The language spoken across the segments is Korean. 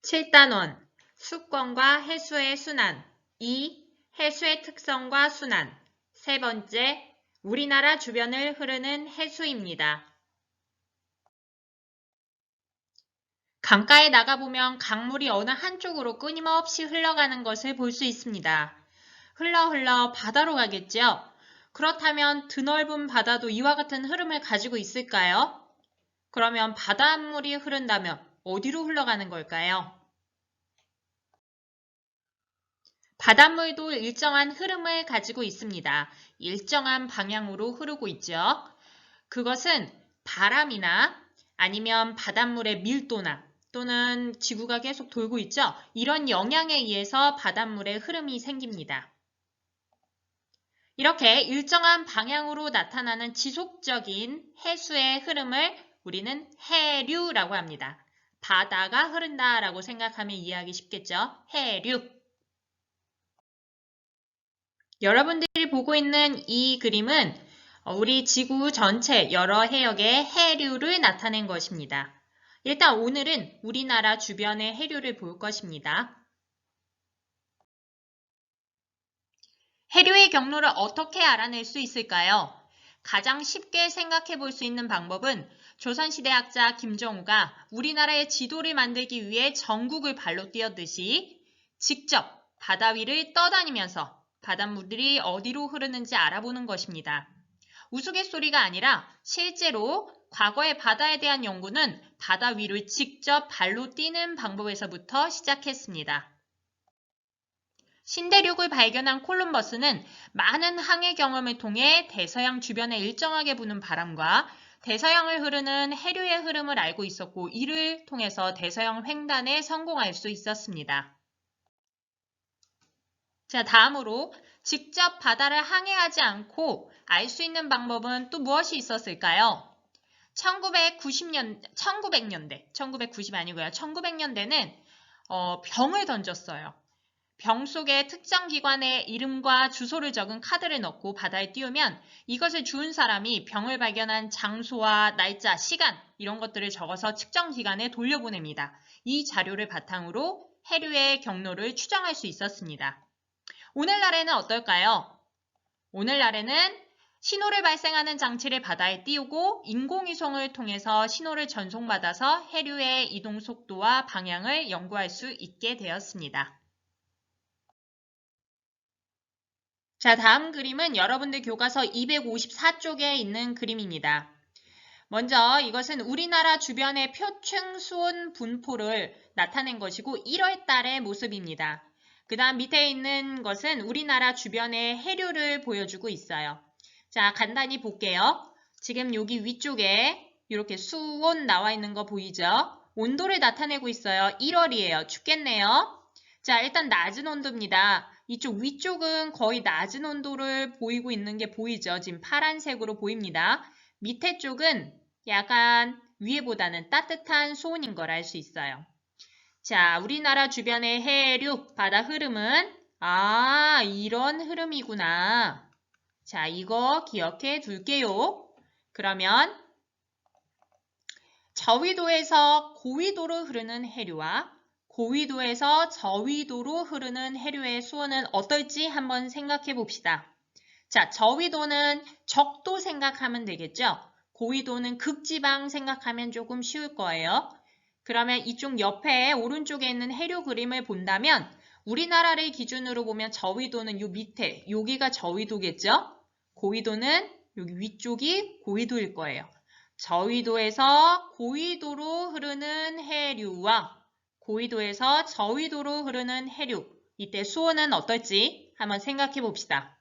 7단원 수권과 해수의 순환 2. 해수의 특성과 순환 세 번째, 우리나라 주변을 흐르는 해수입니다. 강가에 나가보면 강물이 어느 한쪽으로 끊임없이 흘러가는 것을 볼 수 있습니다. 흘러 바다로 가겠죠? 그렇다면 드넓은 바다도 이와 같은 흐름을 가지고 있을까요? 그러면 바닷물이 흐른다면 어디로 흘러가는 걸까요? 바닷물도 일정한 흐름을 가지고 있습니다. 일정한 방향으로 흐르고 있죠. 그것은 바람이나 아니면 바닷물의 밀도나 또는 지구가 계속 돌고 있죠. 이런 영향에 의해서 바닷물의 흐름이 생깁니다. 이렇게 일정한 방향으로 나타나는 지속적인 해수의 흐름을 우리는 해류라고 합니다. 바다가 흐른다라고 생각하면 이해하기 쉽겠죠? 해류. 여러분들이 보고 있는 이 그림은 우리 지구 전체 여러 해역의 해류를 나타낸 것입니다. 일단 오늘은 우리나라 주변의 해류를 볼 것입니다. 해류의 경로를 어떻게 알아낼 수 있을까요? 가장 쉽게 생각해 볼 수 있는 방법은 조선시대학자 김정우가 우리나라의 지도를 만들기 위해 전국을 발로 뛰었듯이 직접 바다 위를 떠다니면서 바닷물들이 어디로 흐르는지 알아보는 것입니다. 우스갯소리가 아니라 실제로 과거의 바다에 대한 연구는 바다 위를 직접 발로 뛰는 방법에서부터 시작했습니다. 신대륙을 발견한 콜럼버스는 많은 항해 경험을 통해 대서양 주변에 일정하게 부는 바람과 대서양을 흐르는 해류의 흐름을 알고 있었고 이를 통해서 대서양 횡단에 성공할 수 있었습니다. 자, 다음으로 직접 바다를 항해하지 않고 알 수 있는 방법은 또 무엇이 있었을까요? 1990년대 아니고요. 1900년대는 병을 던졌어요. 병 속에 특정 기관의 이름과 주소를 적은 카드를 넣고 바다에 띄우면 이것을 주운 사람이 병을 발견한 장소와 날짜, 시간 이런 것들을 적어서 측정 기관에 돌려보냅니다. 이 자료를 바탕으로 해류의 경로를 추정할 수 있었습니다. 오늘날에는 어떨까요? 오늘날에는 신호를 발생하는 장치를 바다에 띄우고 인공위성을 통해서 신호를 전송받아서 해류의 이동 속도와 방향을 연구할 수 있게 되었습니다. 자, 다음 그림은 여러분들 교과서 254쪽에 있는 그림입니다. 먼저 이것은 우리나라 주변의 표층 수온 분포를 나타낸 것이고 1월 달의 모습입니다. 그 다음 밑에 있는 것은 우리나라 주변의 해류를 보여주고 있어요. 자, 간단히 볼게요. 지금 여기 위쪽에 이렇게 수온 나와 있는 거 보이죠? 온도를 나타내고 있어요. 1월이에요. 춥겠네요. 자, 일단 낮은 온도입니다. 이쪽 위쪽은 거의 낮은 온도를 보이고 있는 게 보이죠? 지금 파란색으로 보입니다. 밑에 쪽은 약간 위에보다는 따뜻한 수온인 걸 알 수 있어요. 자, 우리나라 주변의 해류, 바다 흐름은 이런 흐름이구나. 자, 이거 기억해 둘게요. 그러면 저위도에서 고위도로 흐르는 해류와 고위도에서 저위도로 흐르는 해류의 수온은 어떨지 한번 생각해 봅시다. 자, 저위도는 적도 생각하면 되겠죠? 고위도는 극지방 생각하면 조금 쉬울 거예요. 그러면 이쪽 옆에 오른쪽에 있는 해류 그림을 본다면 우리나라를 기준으로 보면 저위도는 요 밑에, 여기가 저위도겠죠? 고위도는 여기 위쪽이 고위도일 거예요. 저위도에서 고위도로 흐르는 해류와 고위도에서 저위도로 흐르는 해류, 이때 수온은 어떨지 한번 생각해 봅시다.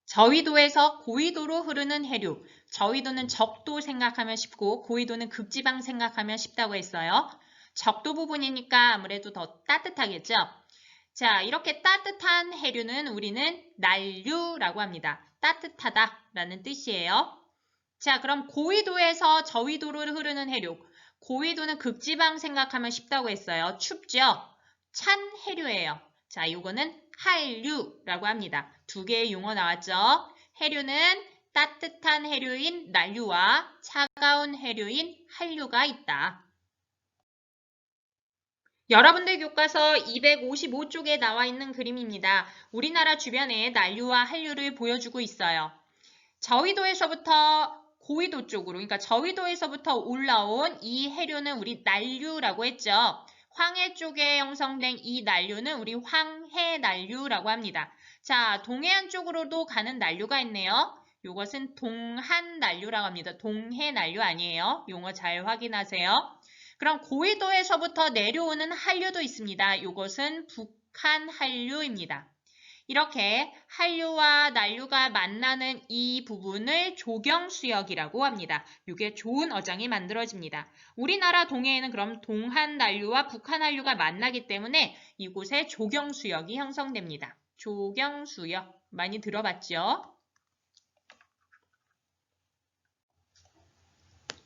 저위도에서 고위도로 흐르는 해류, 저위도는 적도 생각하면 쉽고 고위도는 극지방 생각하면 쉽다고 했어요. 적도 부분이니까 아무래도 더 따뜻하겠죠? 자, 이렇게 따뜻한 해류는 우리는 난류라고 합니다. 따뜻하다라는 뜻이에요. 자, 그럼 고위도에서 저위도로 흐르는 해류, 고위도는 극지방 생각하면 쉽다고 했어요. 춥죠? 찬 해류예요. 자, 이거는 한류라고 합니다. 두 개의 용어 나왔죠? 해류는 따뜻한 해류인 난류와 차가운 해류인 한류가 있다. 여러분들 교과서 255쪽에 나와 있는 그림입니다. 우리나라 주변의 난류와 한류를 보여주고 있어요. 저위도에서부터 고위도 쪽으로, 그러니까 저위도에서부터 올라온 이 해류는 우리 난류라고 했죠. 황해 쪽에 형성된 이 난류는 우리 황해난류라고 합니다. 자, 동해안 쪽으로도 가는 난류가 있네요. 이것은 동한난류라고 합니다. 동해난류 아니에요. 용어 잘 확인하세요. 그럼 고위도에서부터 내려오는 한류도 있습니다. 이것은 북한한류입니다. 이렇게 한류와 난류가 만나는 이 부분을 조경수역이라고 합니다. 이게 좋은 어장이 만들어집니다. 우리나라 동해에는 그럼 동한난류와 북한한류가 만나기 때문에 이곳에 조경수역이 형성됩니다. 조경수역 많이 들어봤죠?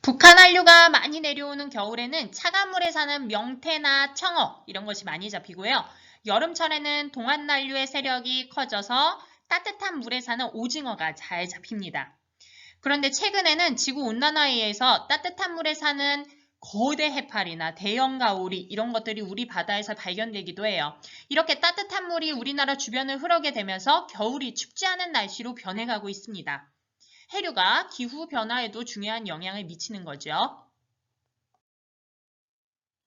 북한 한류가 많이 내려오는 겨울에는 차가운 물에 사는 명태나 청어 이런 것이 많이 잡히고요. 여름철에는 동한난류의 세력이 커져서 따뜻한 물에 사는 오징어가 잘 잡힙니다. 그런데 최근에는 지구온난화에 의해서 따뜻한 물에 사는 거대 해파리나 대형 가오리 이런 것들이 우리 바다에서 발견되기도 해요. 이렇게 따뜻한 물이 우리나라 주변을 흐르게 되면서 겨울이 춥지 않은 날씨로 변해가고 있습니다. 해류가 기후 변화에도 중요한 영향을 미치는 거죠.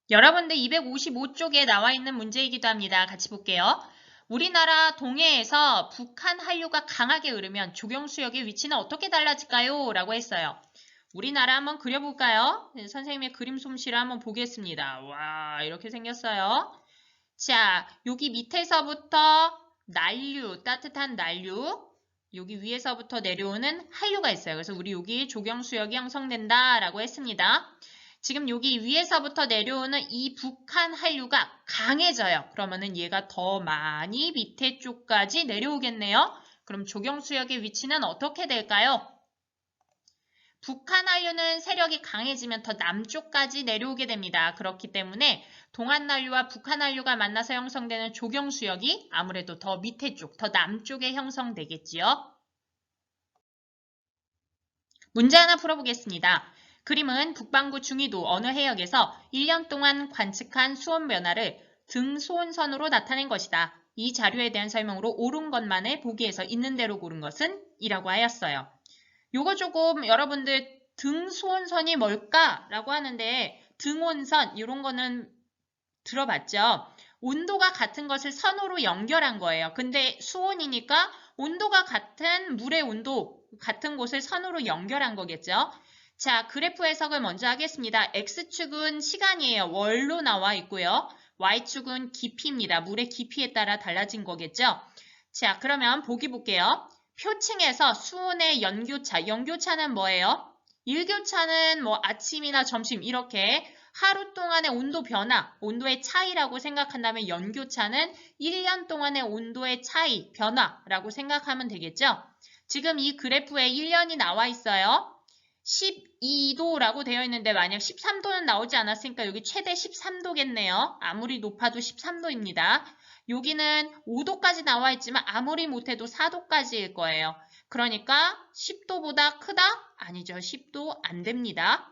여러분들 255쪽에 나와 있는 문제이기도 합니다. 같이 볼게요. 우리나라 동해에서 북한 한류가 강하게 흐르면 조경수역의 위치는 어떻게 달라질까요? 라고 했어요. 우리나라 한번 그려볼까요? 선생님의 그림 솜씨를 한번 보겠습니다. 와, 이렇게 생겼어요. 자, 여기 밑에서부터 난류, 따뜻한 난류, 여기 위에서부터 내려오는 한류가 있어요. 그래서 우리 여기 조경수역이 형성된다라고 했습니다. 지금 여기 위에서부터 내려오는 이 북한 한류가 강해져요. 그러면은 얘가 더 많이 밑에 쪽까지 내려오겠네요. 그럼 조경수역의 위치는 어떻게 될까요? 북한 한류는 세력이 강해지면 더 남쪽까지 내려오게 됩니다. 그렇기 때문에 동한난류와 북한난류가 만나서 형성되는 조경수역이 아무래도 더 밑에 쪽, 더 남쪽에 형성되겠지요. 문제 하나 풀어보겠습니다. 그림은 북반구 중위도 어느 해역에서 1년 동안 관측한 수온 변화를 등수온선으로 나타낸 것이다. 이 자료에 대한 설명으로 옳은 것만을 보기에서 있는 대로 고른 것은? 이라고 하였어요. 요거 조금 여러분들 등수온선이 뭘까라고 하는데 등온선 이런 거는 들어봤죠? 온도가 같은 것을 선으로 연결한 거예요. 근데 수온이니까 온도가 같은 물의 온도 같은 곳을 선으로 연결한 거겠죠? 자, 그래프 해석을 먼저 하겠습니다. X축은 시간이에요. 월로 나와 있고요. Y축은 깊이입니다. 물의 깊이에 따라 달라진 거겠죠? 자, 그러면 보기 볼게요. 표층에서 수온의 연교차, 연교차는 뭐예요? 일교차는 뭐 아침이나 점심 이렇게 하루 동안의 온도 변화, 온도의 차이라고 생각한다면 연교차는 1년 동안의 온도의 차이, 변화라고 생각하면 되겠죠? 지금 이 그래프에 1년이 나와 있어요. 12도라고 되어 있는데 만약 13도는 나오지 않았으니까 여기 최대 13도겠네요. 아무리 높아도 13도입니다. 여기는 5도까지 나와 있지만 아무리 못해도 4도까지일 거예요. 그러니까 10도보다 크다? 아니죠. 10도 안 됩니다.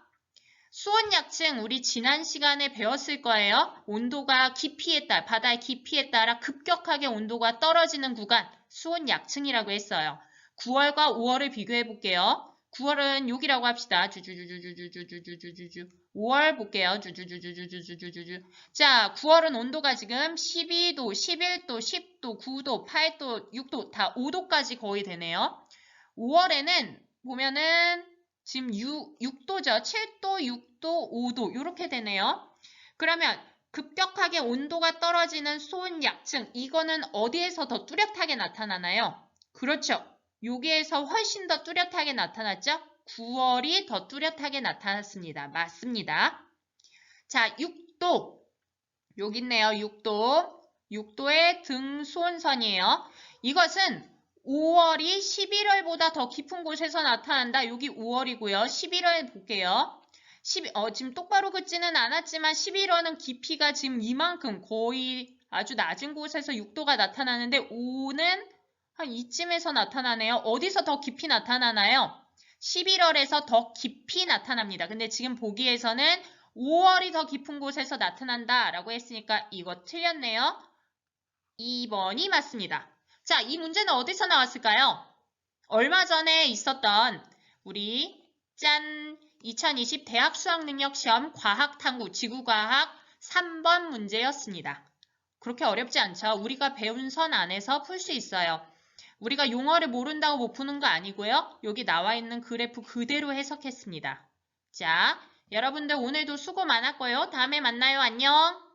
수온 약층 우리 지난 시간에 배웠을 거예요. 온도가 깊이에 따라 바다의 깊이에 따라 급격하게 온도가 떨어지는 구간 수온 약층이라고 했어요. 9월과 5월을 비교해 볼게요. 9월은 여기라고 합시다. 주주주주주주주주주주주 5월 볼게요. 주주주주주주주주주 자, 9월은 온도가 지금 12도, 11도, 10도, 9도, 8도, 6도 다 5도까지 거의 되네요. 5월에는 보면은 지금 6도죠. 7도, 6도, 5도 이렇게 되네요. 그러면 급격하게 온도가 떨어지는 수온 약층 이거는 어디에서 더 뚜렷하게 나타나나요? 그렇죠. 여기에서 훨씬 더 뚜렷하게 나타났죠? 9월이 더 뚜렷하게 나타났습니다. 맞습니다. 자, 6도. 여기 있네요. 6도. 6도의 등수온선이에요. 이것은 5월이 11월보다 더 깊은 곳에서 나타난다. 여기 5월이고요. 11월 볼게요. 지금 똑바로 긋지는 않았지만 11월은 깊이가 지금 이만큼 거의 아주 낮은 곳에서 6도가 나타나는데 5는 한 이쯤에서 나타나네요. 어디서 더 깊이 나타나나요? 11월에서 더 깊이 나타납니다. 근데 지금 보기에서는 5월이 더 깊은 곳에서 나타난다 라고 했으니까 이거 틀렸네요. 2번이 맞습니다. 자, 이 문제는 어디서 나왔을까요? 얼마 전에 있었던 우리 2020 대학 수학능력시험 과학탐구 지구과학 3번 문제였습니다. 그렇게 어렵지 않죠? 우리가 배운 선 안에서 풀 수 있어요. 우리가 용어를 모른다고 못 푸는 거 아니고요. 여기 나와 있는 그래프 그대로 해석했습니다. 자, 여러분들 오늘도 수고 많았고요. 다음에 만나요. 안녕.